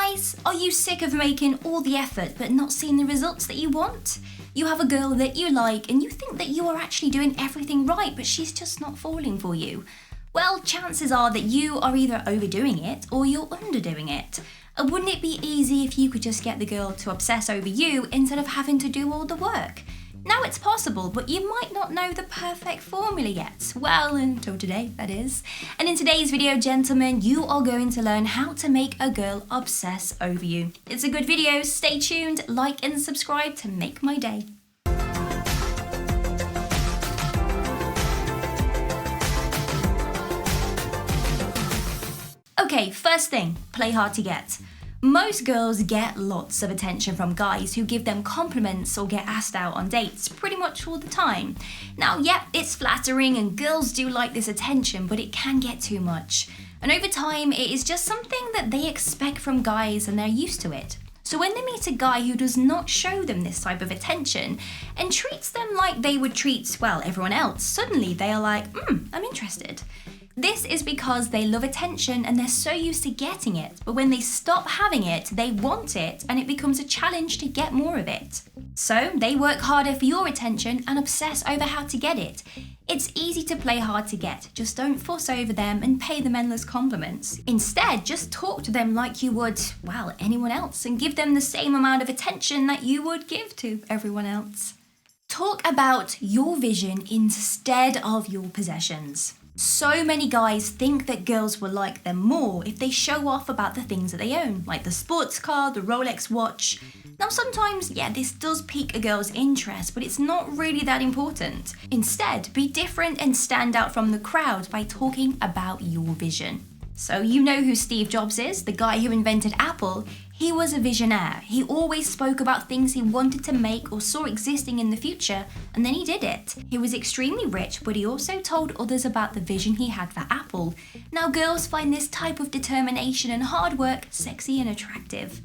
Guys, are you sick of making all the effort but not seeing the results that you want? You have a girl that you like and you think that you are actually doing everything right, but she's just not falling for you. Well, chances are that you are either overdoing it or you're underdoing it. And wouldn't it be easy if you could just get the girl to obsess over you instead of having to do all the work? Now it's possible, but you might not know the perfect formula yet. Well, until today, that is. And in today's video, gentlemen, you are going to learn how to make a girl obsess over you. It's a good video, stay tuned, like and subscribe to make my day. Okay, first thing, play hard to get. Most girls get lots of attention from guys who give them compliments or get asked out on dates pretty much all the time. Now, yep, it's flattering and girls do like this attention, but it can get too much. And over time, it is just something that they expect from guys and they're used to it. So when they meet a guy who does not show them this type of attention and treats them like they would treat, well, everyone else, suddenly they are like, I'm interested. This is because they love attention and they're so used to getting it, but when they stop having it, they want it and it becomes a challenge to get more of it. So they work harder for your attention and obsess over how to get it. It's easy to play hard to get, just don't fuss over them and pay them endless compliments. Instead, just talk to them like you would, well, anyone else and give them the same amount of attention that you would give to everyone else. Talk about your vision instead of your possessions. So many guys think that girls will like them more if they show off about the things that they own, like the sports car, the Rolex watch. Now sometimes, this does pique a girl's interest, but it's not really that important. Instead, be different and stand out from the crowd by talking about your vision. So you know who Steve Jobs is, the guy who invented Apple. He was a visionaire. He always spoke about things he wanted to make or saw existing in the future, and then he did it. He was extremely rich, but he also told others about the vision he had for Apple. Now girls find this type of determination and hard work sexy and attractive.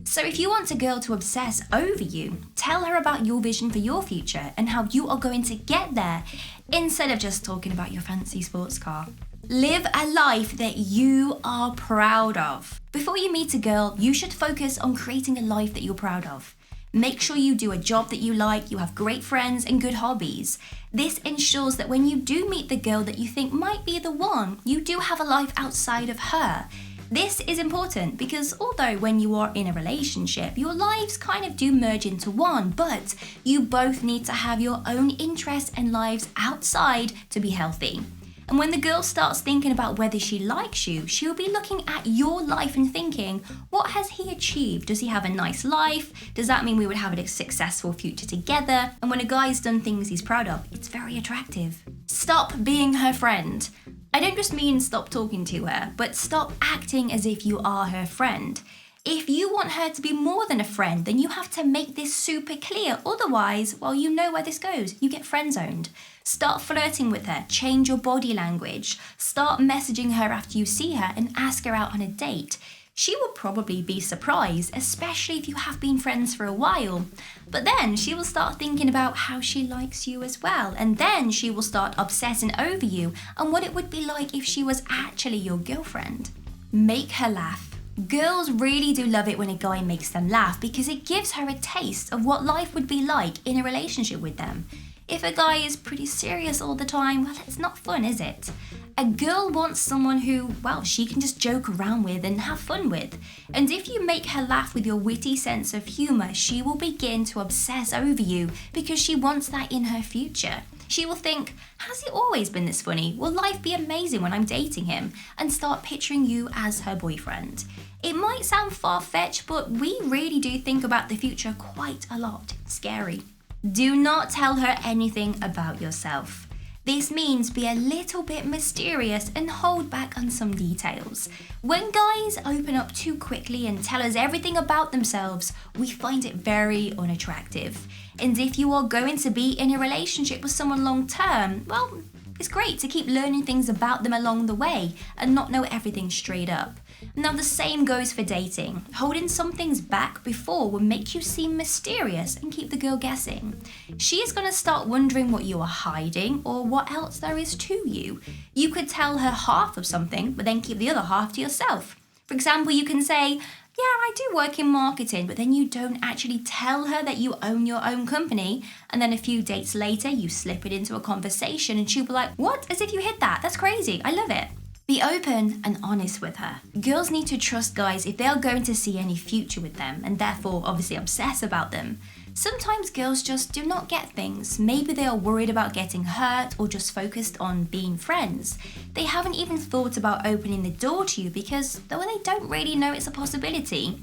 So if you want a girl to obsess over you, tell her about your vision for your future and how you are going to get there, instead of just talking about your fancy sports car. Live a life that you are proud of. Before you meet a girl, you should focus on creating a life that you're proud of. Make sure you do a job that you like, you have great friends and good hobbies. This ensures that when you do meet the girl that you think might be the one, you do have a life outside of her. This is important because although when you are in a relationship, your lives kind of do merge into one, but you both need to have your own interests and lives outside to be healthy. And when the girl starts thinking about whether she likes you, she'll be looking at your life and thinking, what has he achieved? Does he have a nice life? Does that mean we would have a successful future together? And when a guy's done things he's proud of, it's very attractive. Stop being her friend. I don't just mean stop talking to her, but stop acting as if you are her friend. If you want her to be more than a friend, then you have to make this super clear. Otherwise, well, you know where this goes. You get friend-zoned. Start flirting with her. Change your body language. Start messaging her after you see her and ask her out on a date. She will probably be surprised, especially if you have been friends for a while. But then she will start thinking about how she likes you as well. And then she will start obsessing over you and what it would be like if she was actually your girlfriend. Make her laugh. Girls really do love it when a guy makes them laugh because it gives her a taste of what life would be like in a relationship with them. If a guy is pretty serious all the time, well, it's not fun, is it? A girl wants someone who, well, she can just joke around with and have fun with. And if you make her laugh with your witty sense of humour, she will begin to obsess over you because she wants that in her future. She will think, has he always been this funny? Will life be amazing when I'm dating him? And start picturing you as her boyfriend. It might sound far-fetched, but we really do think about the future quite a lot. It's scary. Do not tell her anything about yourself. This means be a little bit mysterious and hold back on some details. When guys open up too quickly and tell us everything about themselves, we find it very unattractive. And if you are going to be in a relationship with someone long term, well, it's great to keep learning things about them along the way and not know everything straight up. Now the same goes for dating. Holding some things back before will make you seem mysterious and keep the girl guessing. She is going to start wondering what you are hiding or what else there is to you. You could tell her half of something, but then keep the other half to yourself. For example, you can say, yeah, I do work in marketing, but then you don't actually tell her that you own your own company. And then a few dates later, you slip it into a conversation and she'll be like, what? As if you hid that. That's crazy. I love it. Be open and honest with her. Girls need to trust guys if they are going to see any future with them and therefore obviously obsess about them. Sometimes girls just do not get things. Maybe they are worried about getting hurt or just focused on being friends. They haven't even thought about opening the door to you because though they don't really know it's a possibility.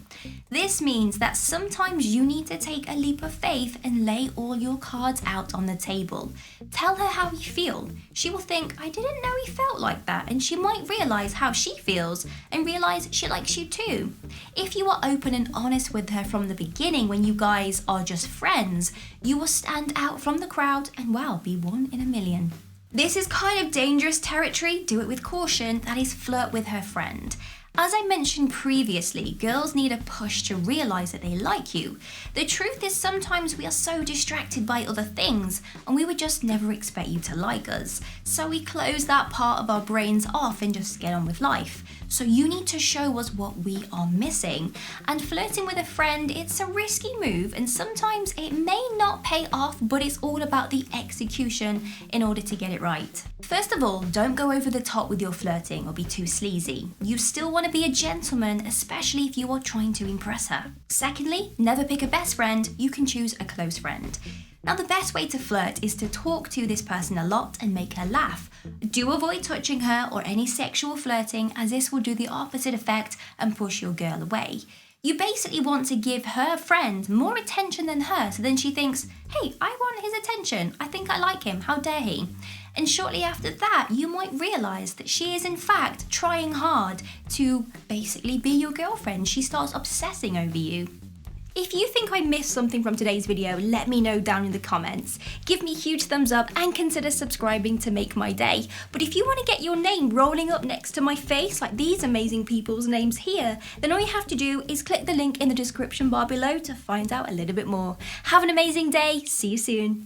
This means that sometimes you need to take a leap of faith and lay all your cards out on the table. Tell her how you feel. She will think, I didn't know he felt like that, and she might realize how she feels and realize she likes you too. If you are open and honest with her from the beginning when you guys are just friends, you will stand out from the crowd and wow, be one in a million. This is kind of dangerous territory, do it with caution, that is flirt with her friend. As I mentioned previously, girls need a push to realize that they like you. The truth is sometimes we are so distracted by other things and we would just never expect you to like us. So we close that part of our brains off and just get on with life. So you need to show us what we are missing. And flirting with a friend, it's a risky move and sometimes it may not pay off, but it's all about the execution in order to get it right. First of all, don't go over the top with your flirting or be too sleazy. You still want to be a gentleman, especially if you are trying to impress her. Secondly, never pick a best friend, you can choose a close friend. Now the best way to flirt is to talk to this person a lot and make her laugh. Do avoid touching her or any sexual flirting, as this will do the opposite effect and push your girl away. You basically want to give her friend more attention than her, so then she thinks, hey, I want his attention, I think I like him, how dare he? And shortly after that, you might realise that she is in fact trying hard to basically be your girlfriend. She starts obsessing over you. If you think I missed something from today's video, let me know down in the comments. Give me a huge thumbs up and consider subscribing to make my day. But if you want to get your name rolling up next to my face, like these amazing people's names here, then all you have to do is click the link in the description bar below to find out a little bit more. Have an amazing day. See you soon.